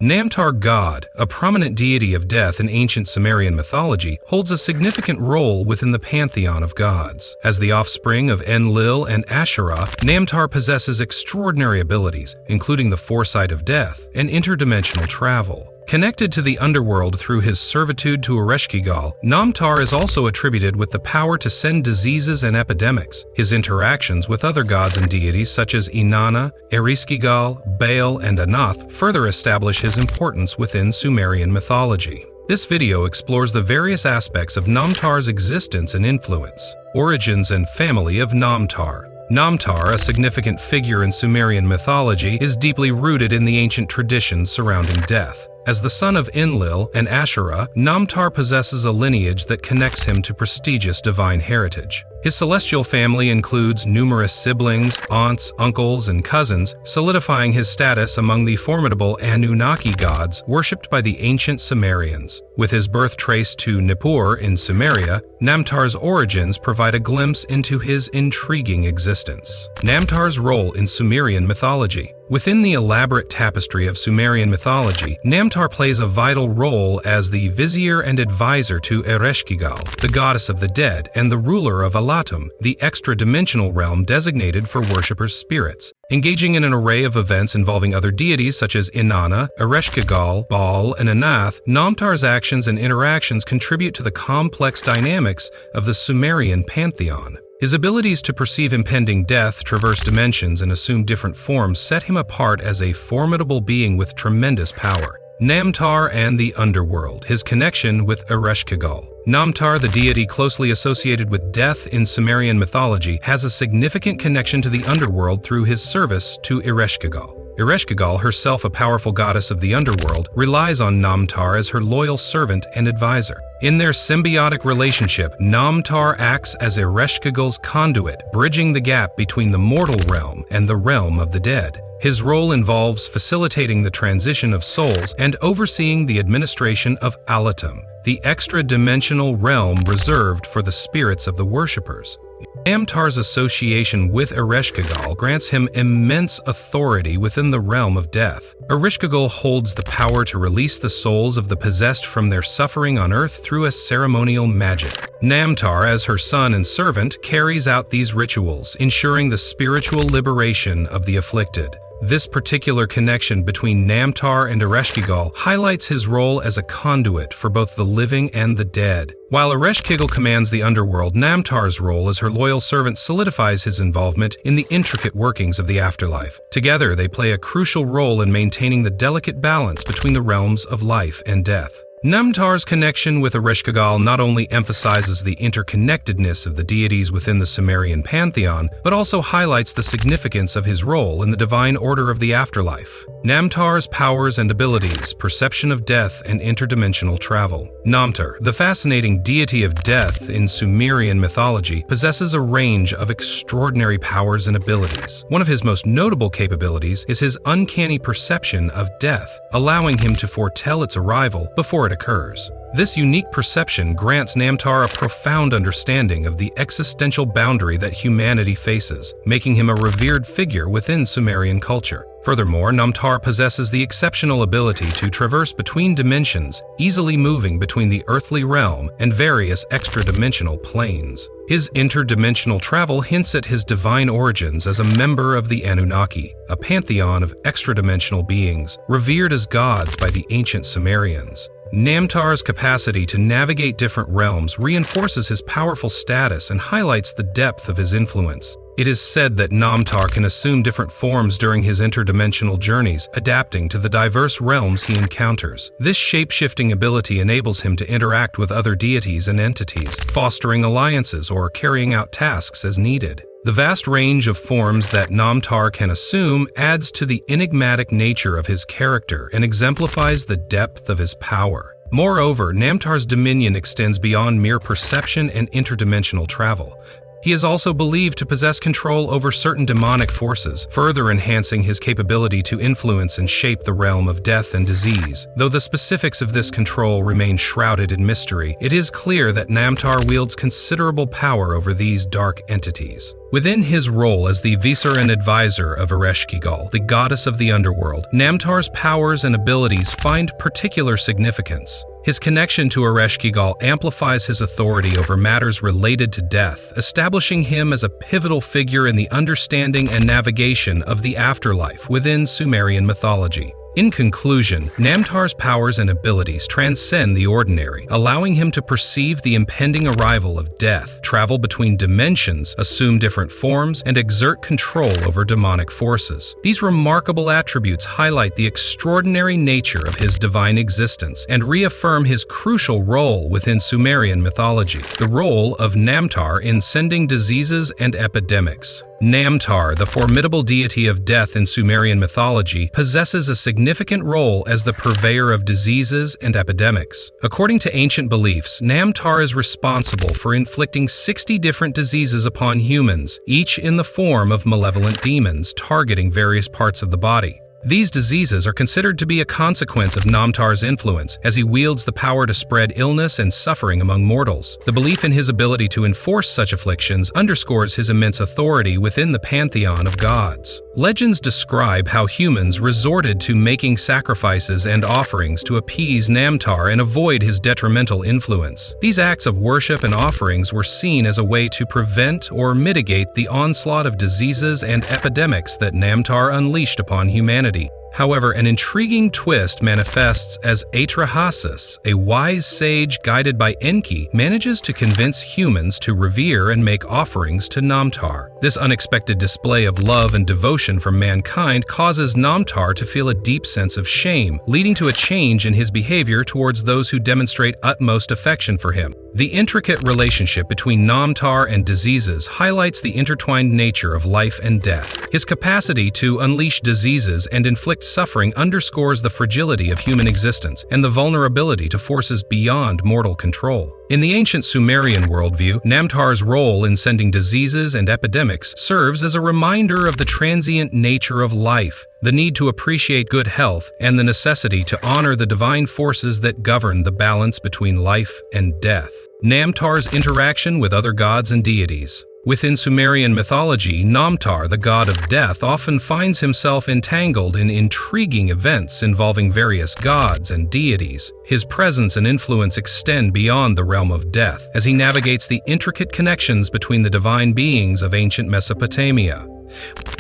Namtar god, a prominent deity of death in ancient Sumerian mythology, holds a significant role within the pantheon of gods. As the offspring of Enlil and Asherah, Namtar possesses extraordinary abilities, including the foresight of death and interdimensional travel. Connected to the underworld through his servitude to Ereshkigal, Namtar is also attributed with the power to send diseases and epidemics. His interactions with other gods and deities such as Inanna, Ereshkigal, Baal, and Anath further establish his importance within Sumerian mythology. This video explores the various aspects of Namtar's existence and influence. Origins and family of Namtar. Namtar, a significant figure in Sumerian mythology, is deeply rooted in the ancient traditions surrounding death. As the son of Enlil and Asherah, Namtar possesses a lineage that connects him to prestigious divine heritage. His celestial family includes numerous siblings, aunts, uncles, and cousins, solidifying his status among the formidable Anunnaki gods worshipped by the ancient Sumerians. With his birth traced to Nippur in Sumeria, Namtar's origins provide a glimpse into his intriguing existence. Namtar's role in Sumerian mythology. Within the elaborate tapestry of Sumerian mythology, Namtar plays a vital role as the vizier and advisor to Ereshkigal, the goddess of the dead, and the ruler of Alatum, the extra-dimensional realm designated for worshippers' spirits. Engaging in an array of events involving other deities such as Inanna, Ereshkigal, Baal, and Anath, Namtar's actions and interactions contribute to the complex dynamics of the Sumerian pantheon. His abilities to perceive impending death, traverse dimensions, and assume different forms set him apart as a formidable being with tremendous power. Namtar and the Underworld, his connection with Ereshkigal. Namtar, the deity closely associated with death in Sumerian mythology, has a significant connection to the Underworld through his service to Ereshkigal. Ereshkigal, herself a powerful goddess of the underworld, relies on Namtar as her loyal servant and advisor. In their symbiotic relationship, Namtar acts as Ereshkigal's conduit, bridging the gap between the mortal realm and the realm of the dead. His role involves facilitating the transition of souls and overseeing the administration of Alatum, the extra-dimensional realm reserved for the spirits of the worshippers. Namtar's association with Ereshkigal grants him immense authority within the realm of death. Ereshkigal holds the power to release the souls of the possessed from their suffering on earth through a ceremonial magic. Namtar, as her son and servant, carries out these rituals, ensuring the spiritual liberation of the afflicted. This particular connection between Namtar and Ereshkigal highlights his role as a conduit for both the living and the dead. While Ereshkigal commands the underworld, Namtar's role as her loyal servant solidifies his involvement in the intricate workings of the afterlife. Together, they play a crucial role in maintaining the delicate balance between the realms of life and death. Namtar's connection with Ereshkigal not only emphasizes the interconnectedness of the deities within the Sumerian pantheon, but also highlights the significance of his role in the divine order of the afterlife. Namtar's powers and abilities, perception of death, and interdimensional travel. Namtar, the fascinating deity of death in Sumerian mythology, possesses a range of extraordinary powers and abilities. One of his most notable capabilities is his uncanny perception of death, allowing him to foretell its arrival before it occurs. This unique perception grants Namtar a profound understanding of the existential boundary that humanity faces, making him a revered figure within Sumerian culture. Furthermore, Namtar possesses the exceptional ability to traverse between dimensions, easily moving between the earthly realm and various extra-dimensional planes. His interdimensional travel hints at his divine origins as a member of the Anunnaki, a pantheon of extra-dimensional beings, revered as gods by the ancient Sumerians. Namtar's capacity to navigate different realms reinforces his powerful status and highlights the depth of his influence. It is said that Namtar can assume different forms during his interdimensional journeys, adapting to the diverse realms he encounters. This shape-shifting ability enables him to interact with other deities and entities, fostering alliances or carrying out tasks as needed. The vast range of forms that Namtar can assume adds to the enigmatic nature of his character and exemplifies the depth of his power. Moreover, Namtar's dominion extends beyond mere perception and interdimensional travel. He is also believed to possess control over certain demonic forces, further enhancing his capability to influence and shape the realm of death and disease. Though the specifics of this control remain shrouded in mystery, it is clear that Namtar wields considerable power over these dark entities. Within his role as the vizier and advisor of Ereshkigal, the goddess of the underworld, Namtar's powers and abilities find particular significance. His connection to Ereshkigal amplifies his authority over matters related to death, establishing him as a pivotal figure in the understanding and navigation of the afterlife within Sumerian mythology. In conclusion, Namtar's powers and abilities transcend the ordinary, allowing him to perceive the impending arrival of death, travel between dimensions, assume different forms, and exert control over demonic forces. These remarkable attributes highlight the extraordinary nature of his divine existence and reaffirm his crucial role within Sumerian mythology, the role of Namtar in sending diseases and epidemics. Namtar, the formidable deity of death in Sumerian mythology, possesses a significant role as the purveyor of diseases and epidemics. According to ancient beliefs, Namtar is responsible for inflicting 60 different diseases upon humans, each in the form of malevolent demons targeting various parts of the body. These diseases are considered to be a consequence of Namtar's influence, as he wields the power to spread illness and suffering among mortals. The belief in his ability to enforce such afflictions underscores his immense authority within the pantheon of gods. Legends describe how humans resorted to making sacrifices and offerings to appease Namtar and avoid his detrimental influence. These acts of worship and offerings were seen as a way to prevent or mitigate the onslaught of diseases and epidemics that Namtar unleashed upon humanity. However, an intriguing twist manifests as Atrahasis, a wise sage guided by Enki, manages to convince humans to revere and make offerings to Namtar. This unexpected display of love and devotion from mankind causes Namtar to feel a deep sense of shame, leading to a change in his behavior towards those who demonstrate utmost affection for him. The intricate relationship between Namtar and diseases highlights the intertwined nature of life and death. His capacity to unleash diseases and inflict suffering underscores the fragility of human existence and the vulnerability to forces beyond mortal control. In the ancient Sumerian worldview, Namtar's role in sending diseases and epidemics serves as a reminder of the transient nature of life, the need to appreciate good health, and the necessity to honor the divine forces that govern the balance between life and death. Namtar's interaction with other gods and deities. Within Sumerian mythology, Namtar, the god of death, often finds himself entangled in intriguing events involving various gods and deities. His presence and influence extend beyond the realm of death, as he navigates the intricate connections between the divine beings of ancient Mesopotamia.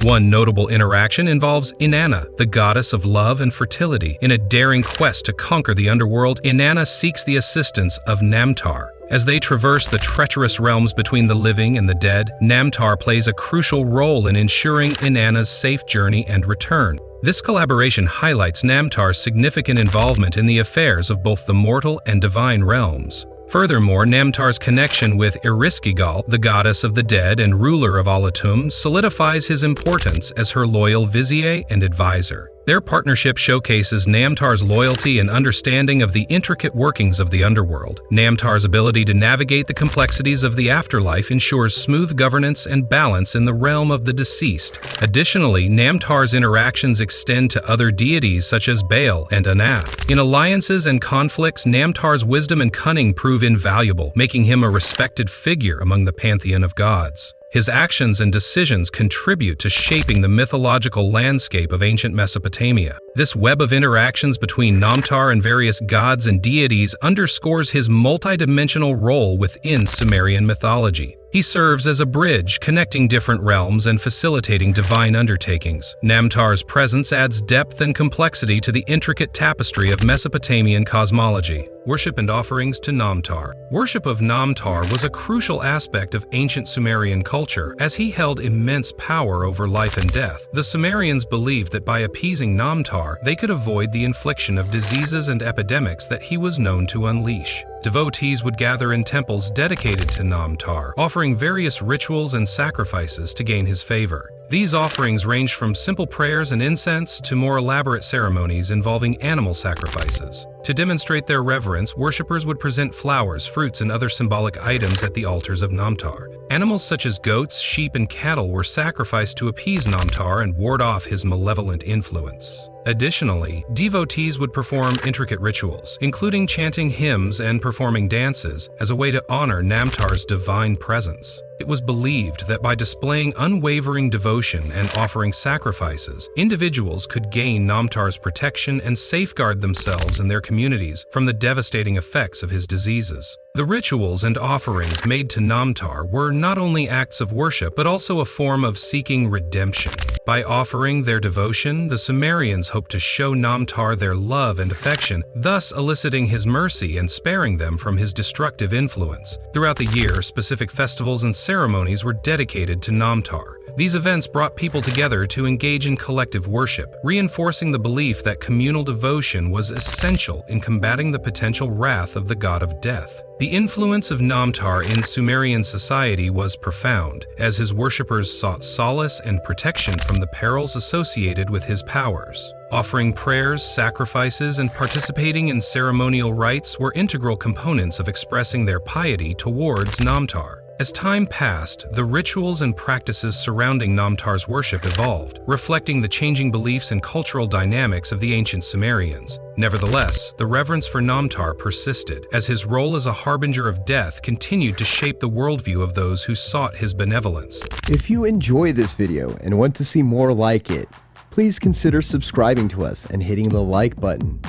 One notable interaction involves Inanna, the goddess of love and fertility. In a daring quest to conquer the underworld, Inanna seeks the assistance of Namtar. As they traverse the treacherous realms between the living and the dead, Namtar plays a crucial role in ensuring Inanna's safe journey and return. This collaboration highlights Namtar's significant involvement in the affairs of both the mortal and divine realms. Furthermore, Namtar's connection with Ereshkigal, the goddess of the dead and ruler of Alatum, solidifies his importance as her loyal vizier and advisor. Their partnership showcases Namtar's loyalty and understanding of the intricate workings of the underworld. Namtar's ability to navigate the complexities of the afterlife ensures smooth governance and balance in the realm of the deceased. Additionally, Namtar's interactions extend to other deities such as Baal and Anath. In alliances and conflicts, Namtar's wisdom and cunning prove invaluable, making him a respected figure among the pantheon of gods. His actions and decisions contribute to shaping the mythological landscape of ancient Mesopotamia. This web of interactions between Namtar and various gods and deities underscores his multidimensional role within Sumerian mythology. He serves as a bridge connecting different realms and facilitating divine undertakings. Namtar's presence adds depth and complexity to the intricate tapestry of Mesopotamian cosmology. Worship and offerings to Namtar. Worship of Namtar was a crucial aspect of ancient Sumerian culture, as he held immense power over life and death. The Sumerians believed that by appeasing Namtar, they could avoid the infliction of diseases and epidemics that he was known to unleash. Devotees would gather in temples dedicated to Namtar, offering various rituals and sacrifices to gain his favor. These offerings ranged from simple prayers and incense to more elaborate ceremonies involving animal sacrifices. To demonstrate their reverence, worshippers would present flowers, fruits, and other symbolic items at the altars of Namtar. Animals such as goats, sheep, and cattle were sacrificed to appease Namtar and ward off his malevolent influence. Additionally, devotees would perform intricate rituals, including chanting hymns and performing dances, as a way to honor Namtar's divine presence. It was believed that by displaying unwavering devotion and offering sacrifices, individuals could gain Namtar's protection and safeguard themselves and their communities from the devastating effects of his diseases. The rituals and offerings made to Namtar were not only acts of worship, but also a form of seeking redemption. By offering their devotion, the Sumerians hoped to show Namtar their love and affection, thus eliciting his mercy and sparing them from his destructive influence. Throughout the year, specific festivals and ceremonies were dedicated to Namtar. These events brought people together to engage in collective worship, reinforcing the belief that communal devotion was essential in combating the potential wrath of the god of death. The influence of Namtar in Sumerian society was profound, as his worshippers sought solace and protection from the perils associated with his powers. Offering prayers, sacrifices, and participating in ceremonial rites were integral components of expressing their piety towards Namtar. As time passed, the rituals and practices surrounding Namtar's worship evolved, reflecting the changing beliefs and cultural dynamics of the ancient Sumerians. Nevertheless, the reverence for Namtar persisted, as his role as a harbinger of death continued to shape the worldview of those who sought his benevolence. If you enjoy this video and want to see more like it, please consider subscribing to us and hitting the like button.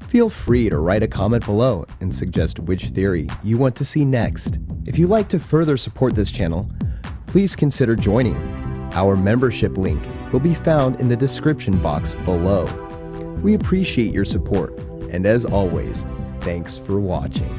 Feel free to write a comment below and suggest which theory you want to see next. If you'd like to further support this channel, please consider joining. Our membership link will be found in the description box below. We appreciate your support, and as always, thanks for watching.